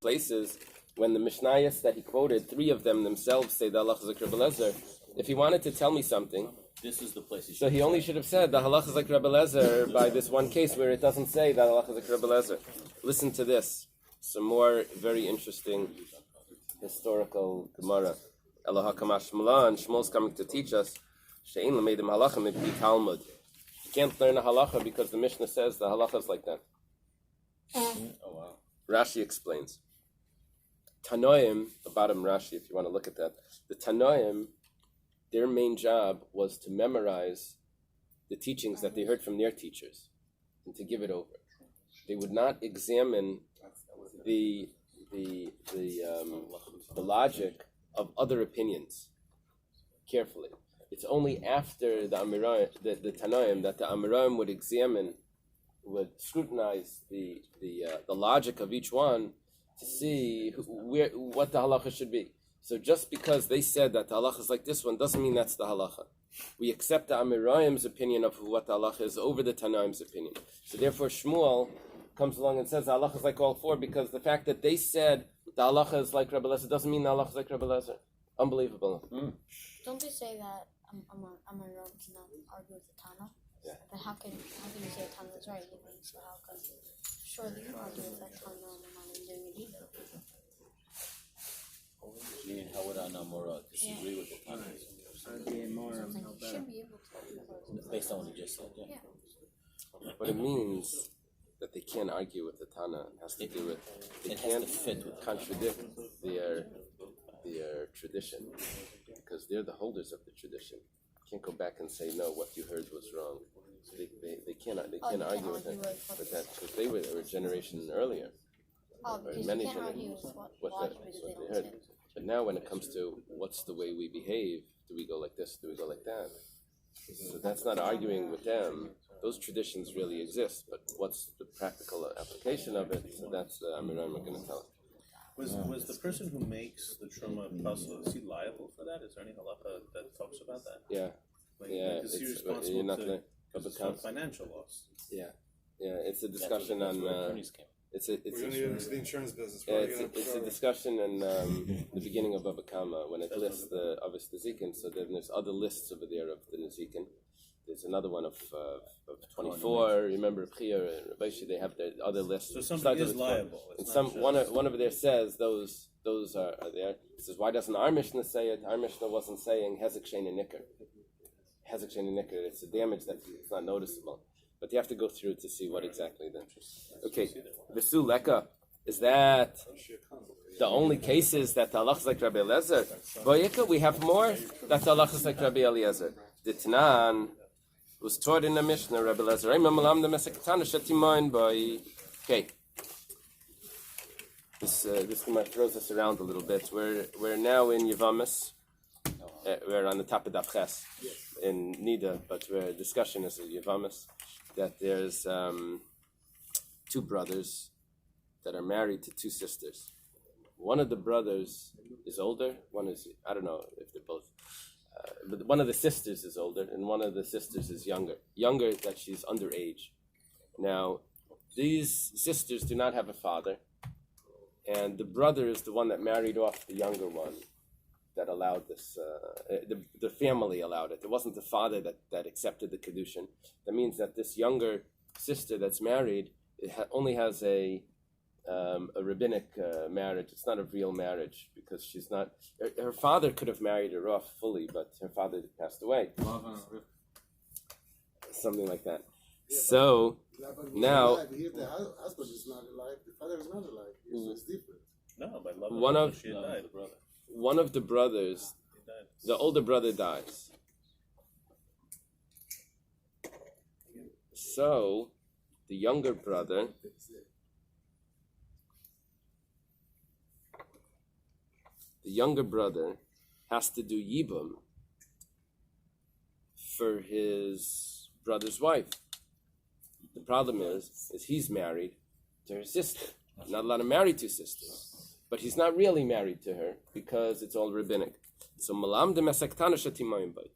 places when the Mishnayos that he quoted, 3 of them themselves say the halacha is like Rabbi Lezer. If he wanted to tell me something, this is the place. So he only should have said the halacha is like Rabbi Lezer by this one case where it doesn't say that halacha is like Rabbi Lezer. Listen to this. Some more very interesting historical Gemara. Eloha Kamash Shmuel, and Shmuel's coming to teach us. She'ein l'meidim halacha mipi Talmud. You can't learn a halacha because the Mishnah says the halacha is like that. Oh wow. Rashi explains. Tanoim, the bottom Rashi, if you want to look at that, the Tanoim, their main job was to memorize the teachings that they heard from their teachers and to give it over. They would not examine the logic of other opinions carefully. It's only after the Tanoim that the Amoraim would examine, would scrutinize the logic of each one to see what the halacha should be. So just because they said that the halacha is like this one doesn't mean that's the halacha. We accept the Amoraim's opinion of what the halacha is over the Tanoim's opinion. So therefore Shmuel comes along and says the halacha is like all 4 because the fact that they said the halacha is like Rabbi Lezer doesn't mean the halacha is like Rabbi Lezer. Unbelievable. Don't they say that Amoraim cannot argue with the Tana? Yeah. But how can you say Tana is right? So how can surely you argue with that Tana and not doing it either? Meaning, how would Anamora disagree with the Tana? Should be able to. Based on what you just said, yeah. What it means that they can't argue with the Tana has to do with they can't contradict their tradition because they're the holders of the tradition. You can't go back and say no, what you heard was wrong. So they can't argue with that because they were a generation earlier. Because Many you can't argue generations. with what They heard. But now when it comes to what's the way we behave, do we go like this? Do we go like that? So that's not arguing with them. Those traditions really exist, but what's the practical application of it? So that's the Amoraim are going to tell us. Was the person who makes the truma puzzle, is he liable for that? Is there any halacha that talks about that? Yeah. Is he responsible for financial loss? Yeah, it's a discussion on. It's the insurance business. It's a discussion in the beginning of Bava Kama when it lists the Avis Nezikin. So then there's other lists over there of the Nezikin. There's another one of 24. Remember, Priya and Rabbi, they have their other lists. So somebody is liable. And one over there says those are there. It says, why doesn't our Mishnah say it? Our Mishnah wasn't saying Hezek Shein and Nicker. Hezek Shein and Nicker. It's a damage that it's not noticeable. But you have to go through to see what exactly then. Okay, Visu Leka, is that the only cases that the halacha is like Rabbi Eliezer? Boyika, we have more that the halacha is like Rabbi Eliezer. The Tanan was taught in the Mishnah, Rabbi Eliezer. Okay. This Gemara throws us around a little bit. We're now in Yevamis. We're on the top of Daf Ches in Nidda, but our discussion is in Yevamis. That there's 2 brothers that are married to 2 sisters. One of the brothers is older. One is, I don't know if they're both. But one of the sisters is older, and one of the sisters is younger. Younger that she's underage. Now, these sisters do not have a father, and the brother is the one that married off the younger one that allowed this. The family allowed it. It wasn't the father that accepted the kedushin. That means that this younger sister that's married only has a rabbinic marriage. It's not a real marriage because she's not. Her father could have married her off fully, but her father passed away. Something like that. So now, the husband is not alive. The father is not alive. It's different. No, by love. One of she died, brother. One of the brothers, the older brother dies. So the younger brother has to do yibum for his brother's wife. The problem is he's married to her sister. Not allowed to marry 2 sisters. But he's not really married to her because it's all rabbinic. So malam de mesektana shatimayim bay.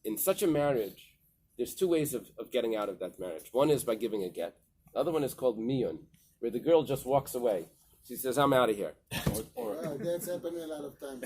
In such a marriage, there's 2 ways of getting out of that marriage. One is by giving a get. The other one is called miyun, where the girl just walks away. She says, I'm out of here. That's happening a lot of times.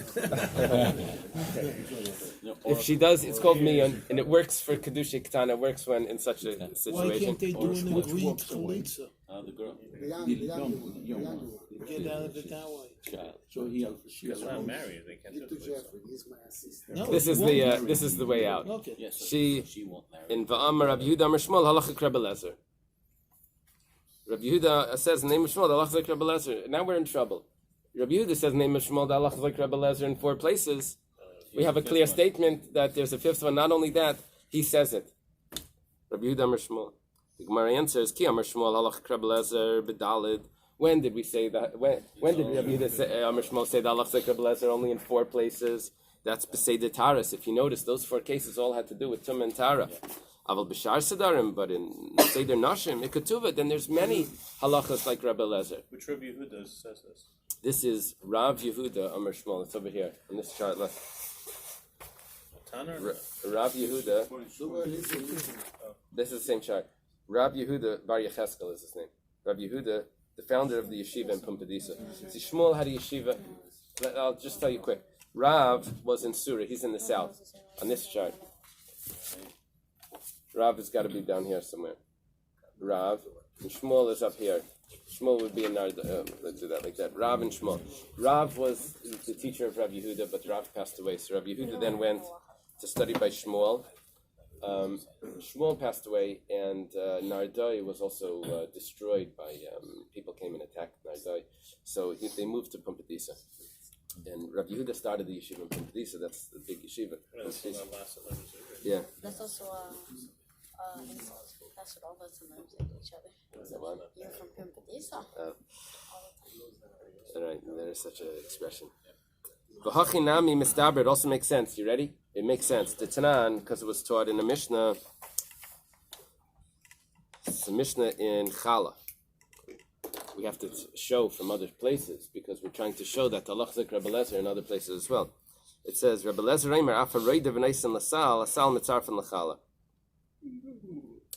If she does, it's called miyan, and it works for kedusha ketana. It works when in such a Why situation. can't they do in the Greek chalitza? The girl. The young one. Get out of it that way. Child. So he She's not married, they can't do Give to it. Jeffrey. He's my assistant. No, This is the way out. Okay. Yes, so She won't marry. in Va'amar Rabbi Yehuda Amar Shmuel halacha Rabbi Lezer. Rabbi Yehuda says name of Shmuel halacha Rabbi Lezer. Now we're in trouble. Rabbi Yehuda says name of Shmuel halacha Rabbi Lezer in 4 places. We have a clear statement that there's a 5th one. Not only that, he says it. Rabbi Yehuda Amar Shmuel. The Gemara answers Ki Amar Shmuel halacha Rabbi Lezer b'dalid. When did we say that? When did Rabbi Yehuda say, Amar Shmuel say that halacha Rabbi Lezer only in 4 places? That's B'Seder Taras. If you notice, those 4 cases all had to do with Tum and Tara. Aval B'Shar Sedarim, but in Seder Nashim, Ikatuva, then there's many halachas like Rabbi Lezer. Which Rabbi Yehuda says this? This is Rav Yehuda Amar Shmuel. It's over here on this chart left. Tanner? Rav Yehuda. This is the same chart. Rav Yehuda Bar Yecheskel is his name. Rav Yehuda, the founder of the yeshiva in Pumbedisa. See, Shmuel had a yeshiva. I'll just tell you quick. Rav was in Surah. He's in the south on this chart. Rav has got to be down here somewhere. Rav and Shmuel is up here. Shmuel would be in Nard. Let's do that like that. Rav and Shmuel. Rav was the teacher of Rav Yehuda, but Rav passed away. So Rav Yehuda then went to study by Shmuel. Shmuel passed away, and Nardoi was also destroyed by people came and attacked Nardoi. So they moved to Pumbedisa. And Rabbi Yehuda started the yeshiva in Pumbedisa. That's the big yeshiva. Yeah. That's also insult. That's what all the time say to each other. Is that one? You're from Pumbedisa. All right, there's such an expression. V'hachinami mistaber. It also makes sense. You ready? It makes sense. The Tanan, because it was taught in a Mishnah. It's a Mishnah in Chala. We have to show from other places because we're trying to show that Allah Zik Rabbi Lezer in other places as well. It says Rabbi Lezer Reimer Afa Reidav Neisan Lasal Asal Mitzarfan Lachala.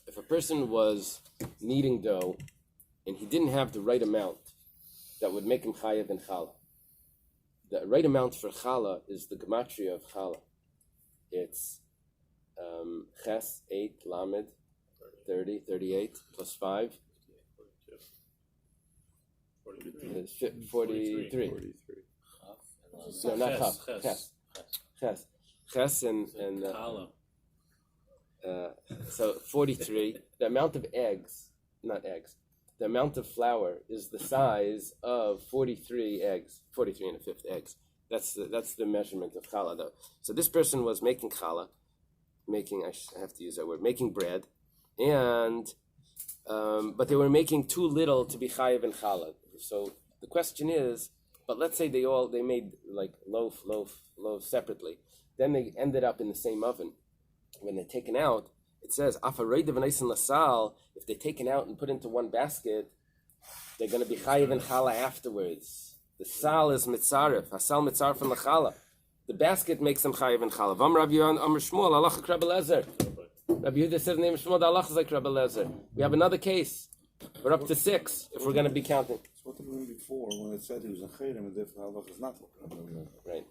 If a person was kneading dough and he didn't have the right amount, that would make him chayav in chala. The right amount for chala is the gematria of chala. It's ches 8 lamed 30 38 plus 5. It's 43. No, not chaf. Ches and so 43. The amount of eggs, not eggs. The amount of flour is the size of 43 eggs, 43 and a fifth eggs. That's the measurement of challah, though. So this person was making challah, I have to use that word, making bread, and but they were making too little to be chayiv in challah. So the question is, but let's say they made like loaf separately. Then they ended up in the same oven. When they're taken out, it says afareidav neisan lasal. If they're taken out and put into one basket, they're going to be chayiv in challah afterwards. The sal is mitzaref. Hasal mitzaref in lachala. The basket makes them chayiv in challah. Vam Rabbi Amar Shmuel halacha Rabbi Lezer. Rabbi Yehuda says the name of Shmuel halacha like Rabbi Lezer. We have another case. We're up to 6 if we're going to be counting. So what did we do before when it said he was a chayrim and therefore halach is not? Right.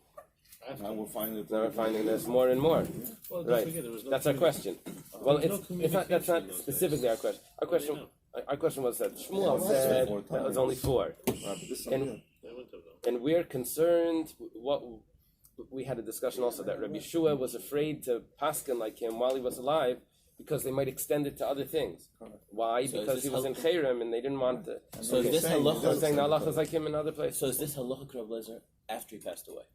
Now we're finding Now we're finding there's more and more. Well, Right. forget, there was no That's our question. Well, it's not. That's not communication in those specifically our question. Our question was that Shmuel said that was only 4, and we're concerned. What we had a discussion also that Rabbi Shua was afraid to paskin like him while he was alive because they might extend it to other things. Why? So because he was in Chayrim and they didn't want to. So is this halacha? I'm saying the halacha is like him in other places. So is this halacha Rabbi Lezer after he passed away?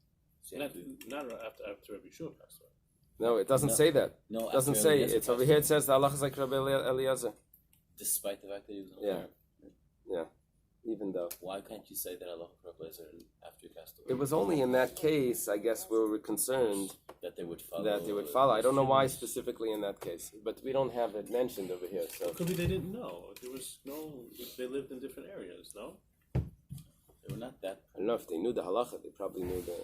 So Not after Rabbi Shua passed away. No, it doesn't say that. No, It doesn't after say. Eliezer It's over passed here. away. It says the halacha is like Rabbi Eliezer. Despite the fact that he was Yeah. Yeah. Even though. Why can't you say that halacha Rabbi Lezer after he passed away? It was only in that case, I guess, where we're concerned that they would follow. I don't know why specifically in that case, but we don't have it mentioned over here. So Could be they didn't know. There was no. They lived in different areas. No. They were not that. I don't know if they knew the halacha. They probably knew the.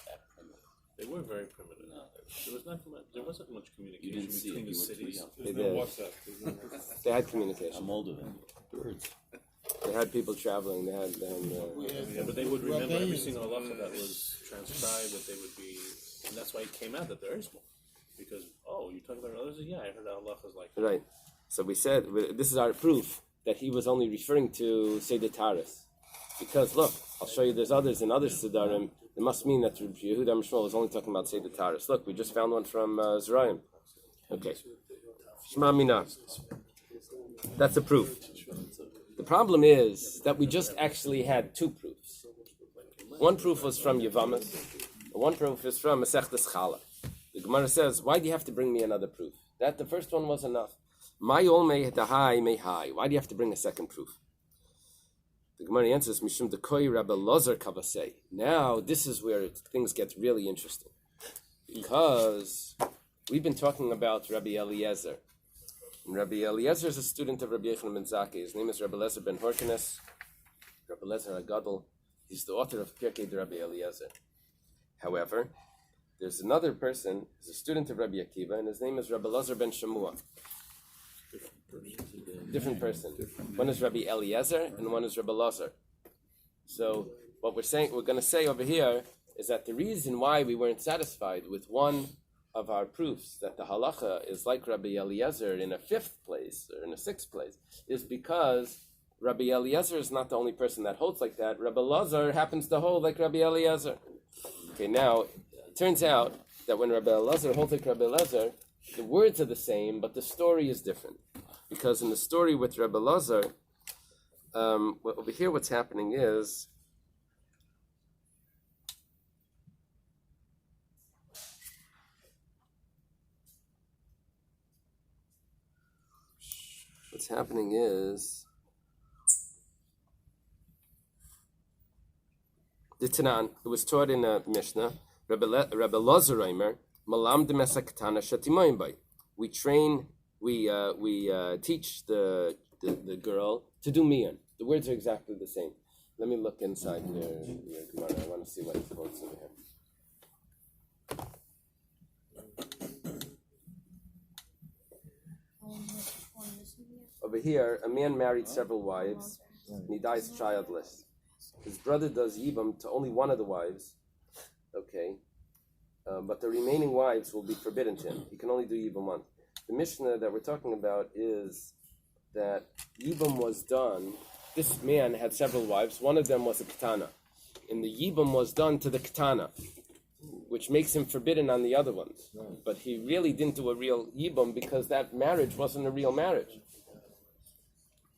That primitive. They were very primitive. No, There was not much. There wasn't much You communication didn't see it. between the You were too cities. young. They did. They had communication. I'm older than you. Birds. They had people traveling. They had. Yeah, but they would remember every single halacha that was transcribed. That they would be, and that's why it came out that there is more. Because you're talking about others. Yeah, I heard that halachas like that. Right. So we said this is our proof that he was only referring to Seder Taras. Because look, I'll show you there's others in other Siddharim. It must mean that Rabbi Yehuda Mishmol was only talking about Seder Taras. Look, we just found one from Zerayim. Okay. Shema Mina. That's a proof. The problem is that we just actually had two proofs. One proof was from Yevamos, and one proof is from Masechtas Chala. The Gemara says, why do you have to bring me another proof? That the first one was enough. My olmei dahai mehai. Why do you have to bring a second proof? The Gemara answers, Mishum dekoi Rabbi Lozer kavasei. Now, this is where things get really interesting. Because we've been talking about Rabbi Eliezer. And Rabbi Eliezer is a student of Rabbi Yochanan ben Zakkai. His name is Rabbi Eliezer ben Horkenes. Rabbi Eliezer HaGadol. He's the author of Pirkei de Rabbi Eliezer. However, there's another person, he's a student of Rabbi Akiva, and his name is Rabbi Eliezer ben Shamua. Different person. One is Rabbi Eliezer, and one is Rabbi Eliezer. So, what we're going to say over here is that the reason why we weren't satisfied with one of our proofs that the halacha is like Rabbi Eliezer in a fifth place or in a sixth place is because Rabbi Eliezer is not the only person that holds like that. Rabbi Eliezer happens to hold like Rabbi Eliezer. Okay, now it turns out that when Rabbi Eliezer holds like Rabbi Eliezer, the words are the same, but the story is different. Because in the story with Rabbi Eliezer, over here what's happening is the Tanan, it was taught in a Mishnah, Rabbi Eliezer Reimer, Malam de Mesaktana Shatimoim Bay. We teach the girl to do miyan. The words are exactly the same. Let me look inside your Gemara. I want to see what it quotes over here. Over here, a man married several wives, and he dies childless. His brother does yibam to only one of the wives, okay, but the remaining wives will be forbidden to him. He can only do yibam one. The Mishnah that we're talking about is that yibam was done. This man had several wives. One of them was a katana, and the yibam was done to the katana, which makes him forbidden on the other ones. But he really didn't do a real yibam because that marriage wasn't a real marriage.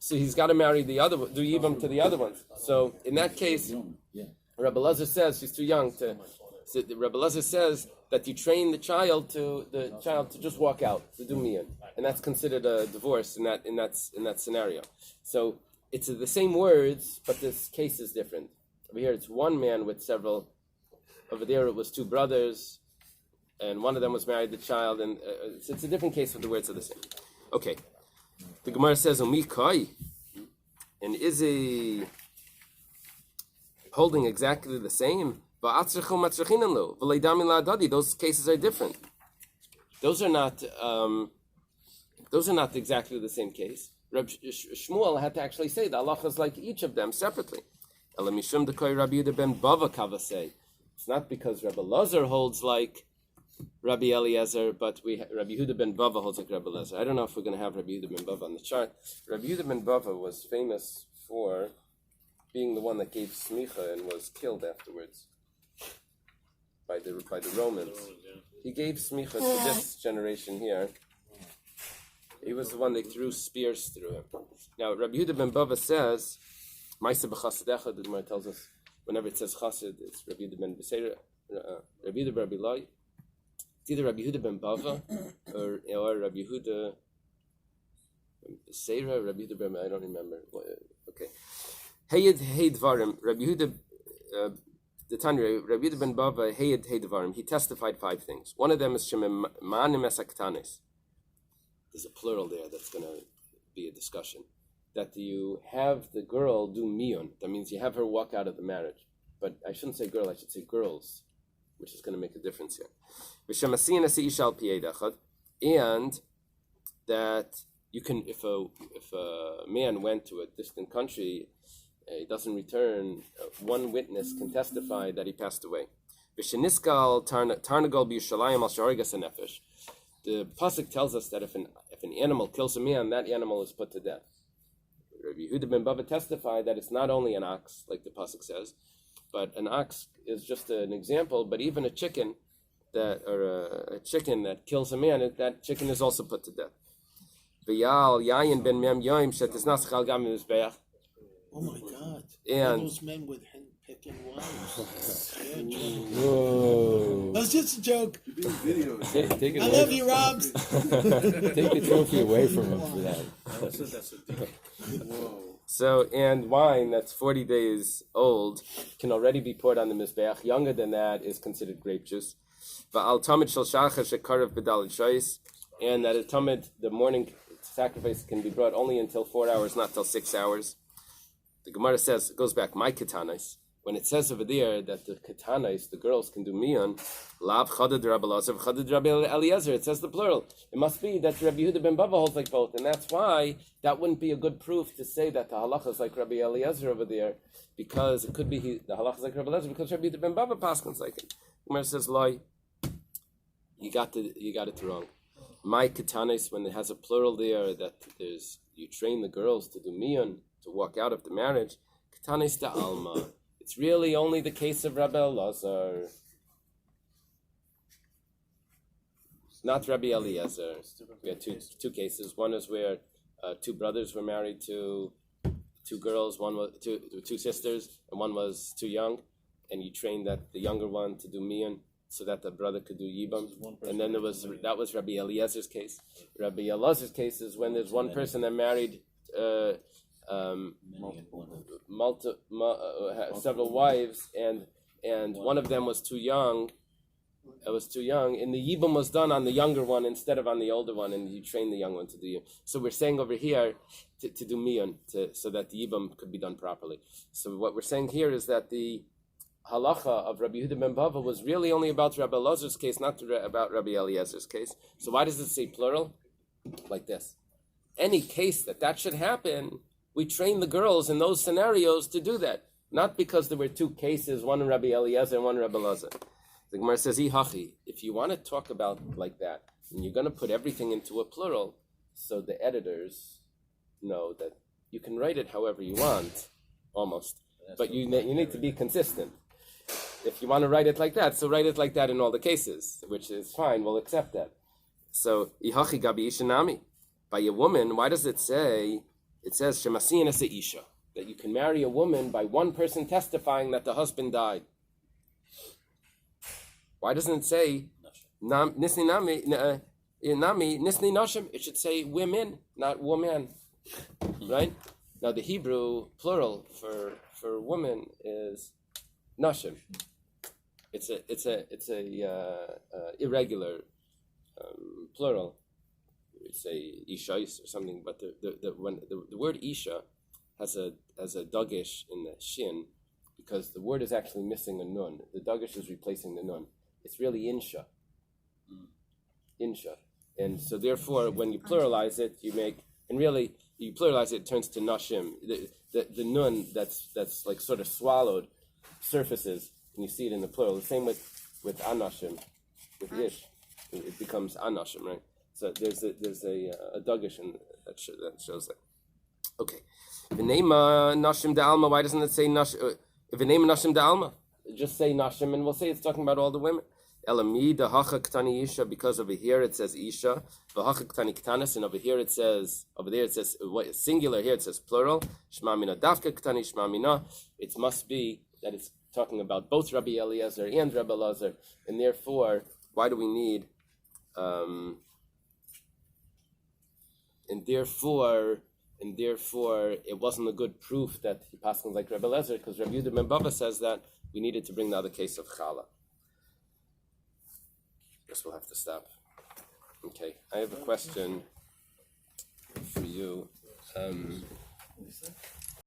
So he's got to marry do yibam to the other ones. So in that case, Rabbi Eliezer says he's too young to. So Rabbi Eliezer says that you train the child to just walk out to do miyan, and that's considered a divorce in that scenario. So it's the same words, but this case is different. Over here, it's one man with several. Over there, it was two brothers, and one of them was married to the child, and it's a different case, but the words are the same. Okay. The Gemara says, Umikai, and is he holding exactly the same? Those cases are different. Those are not exactly the same case. Rabbi Shmuel had to actually say the halacha is like each of them separately. It's not because Rabbi Eliezer holds like Rabbi Eliezer, but Rabbi Yehuda ben Bava holds like Rabbi Eliezer. I don't know if we're going to have Rabbi Yehuda ben Bava on the chart. Rabbi Yehuda ben Bava was famous for being the one that gave smicha and was killed afterwards by the Romans. He gave smicha to this generation here. He was the one that threw spears through him. Now, Rabbi Yehuda ben Bava says, Ma'aseh b'chasadecha, the Gemara tells us, whenever it says chassid, it's Rabbi Yehuda ben Beseira, Rabbi Yehuda ben Rabbi Eily. It's either Rabbi Yehuda ben Bava or Rabbi Yehuda ben Beseira, Rabbi Yehuda ben, I don't remember. Okay. Heyed Dvarim, Rabbi Yehuda, the Tanya, Rabbi Yehuda ben Bava, Heyed Dvarim, he testified 5 things. One of them is Shememanim Esaktanes. There's a plural there that's going to be a discussion. That you have the girl do miyun. That means you have her walk out of the marriage. But I shouldn't say girl, I should say girls, which is going to make a difference here. And that you can, if a man went to a distant country he doesn't return, one witness can testify that he passed away. V'sheniskal tarnagol b'Yushalayim al sharigas hanefesh. The pasuk tells us that if an animal kills a man, that animal is put to death. Rabbi Yehuda ben Bava testified that it's not only an ox, like the pasuk says, but an ox is just an example. But even a chicken that kills a man, that chicken is also put to death. V'yal yayin ben mem yoim shetisnas chal gam mizbeach. Oh my God! And those men with hen-picking wives. Whoa. That's just a joke. Take it I away. love you, Robs. Take the trophy away from him for that. That's a deep. Whoa. So, and wine that's 40 days old can already be poured on the mizbeach. Younger than that is considered grape juice. Va'al tamid shel shachar shekarav b'daled shais, and that a tamid, the morning sacrifice, can be brought only until 4 hours, not till 6 hours. The Gemara says, it goes back, my ketanis. When it says over there that the ketanis, the girls, can do miyan, lav chadad Rabbi Elazar, chadad Rabbi Eliezer, it says the plural. It must be that Rabbi Yehuda ben Bava holds like both, and that's why that wouldn't be a good proof to say that the halacha is like Rabbi Eliezer over there, because it could be the halacha is like Rabbi Eliezer, because Rabbi Yehuda ben Bava paskins like it. The Gemara says, loy, you got it wrong. My ketanis, when it has a plural there, that you train the girls to do miyan, to walk out of the marriage, ketanis da alma. It's really only the case of Rabbi Elazar, not Rabbi Eliezer. We had two cases. One is where two brothers were married to two girls. One was two sisters, and one was too young, and you trained that the younger one to do miyan, so that the brother could do yibam. And then that was Rabbi Eliezer's case. Rabbi Eliezer's case is when there's one person that married several wives, and one of them was too young. It was too young, and the yibum was done on the younger one instead of on the older one, and you trained the young one to do yibum. So we're saying over here to do miyan, so that the yibum could be done properly. So what we're saying here is that the halacha of Rabbi Yehuda ben Bava was really only about Rabbi Elazar's case, not about Rabbi Eliezer's case. So why does it say plural? Like this. Any case that should happen, we train the girls in those scenarios to do that. Not because there were two cases, one Rabbi Eliezer and one Rabbi Elazar. The Gemara says, Ihachi, if you want to talk about like that, and you're going to put everything into a plural, so the editors know that you can write it however you want, almost. But you need to be consistent. If you want to write it like that, so write it like that in all the cases, which is fine, we'll accept that. So, Ihachi gabi ishanami. By a woman, why does it say, it says, Shemasiyan as a isha, that you can marry a woman by one person testifying that the husband died? Why doesn't it say, nisni nashim? It should say women, not woman, right? Now the Hebrew plural for woman is nashim. It's a irregular plural. We'd say ishais or something, but the word isha has a dagish in the shin, because the word is actually missing a nun. The dagish is replacing the nun. It's really insha. Insha. And so therefore, when you pluralize it, you pluralize it turns to nashim. The nun that's like sort of swallowed surfaces, and you see it in the plural. The same with anashim, with ish. It becomes anashim, right? So there's a dagish that shows that. Okay. V'neima nashim da alma. Why doesn't it say nashim? V'neima nashim da alma. Just say nashim, and we'll say it's talking about all the women. Elami da hacha ktani isha, because over here it says isha, v'hacha ktani ktanis, and over there it says singular. Here it says plural. Shema mina dafka ktani shema mina. It must be that it's talking about both Rabbi Eliezer and Rabbi Elazar, and therefore, why do we need? And therefore, it wasn't a good proof that he passed like Rabbi Eliezer, because Rabbi Yehuda ben Bava says that we needed to bring the other case of challah. Guess we'll have to stop. Okay, I have a question for you.